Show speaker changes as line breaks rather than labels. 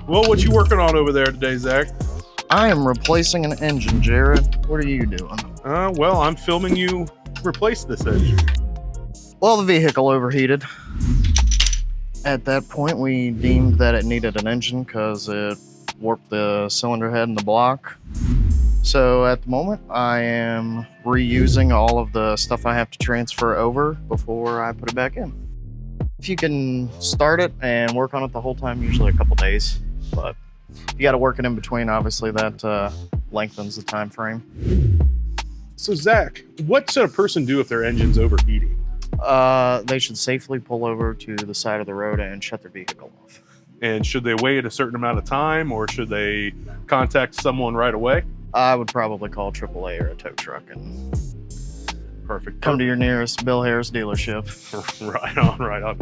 Well, what you working on over there today, Zach?
I am replacing an engine, Jared. What are you doing?
Well, I'm filming you replace this engine.
Well, the vehicle overheated. At that point, we deemed that it needed an engine because it warped the cylinder head in the block. So at the moment, I am reusing all of the stuff I have to transfer over before I put it back in. If you can start it and work on it the whole time, usually a couple days. But if you got to work it in between, obviously that lengthens the time frame.
So, Zach, what should a person do if their engine's overheating?
They should safely pull over to the side of the road and shut their vehicle off.
And should they wait a certain amount of time, or should they contact someone right away?
I would probably call AAA or a tow truck and
Perfect.
come to your nearest Bill Harris dealership.
Right on, right on.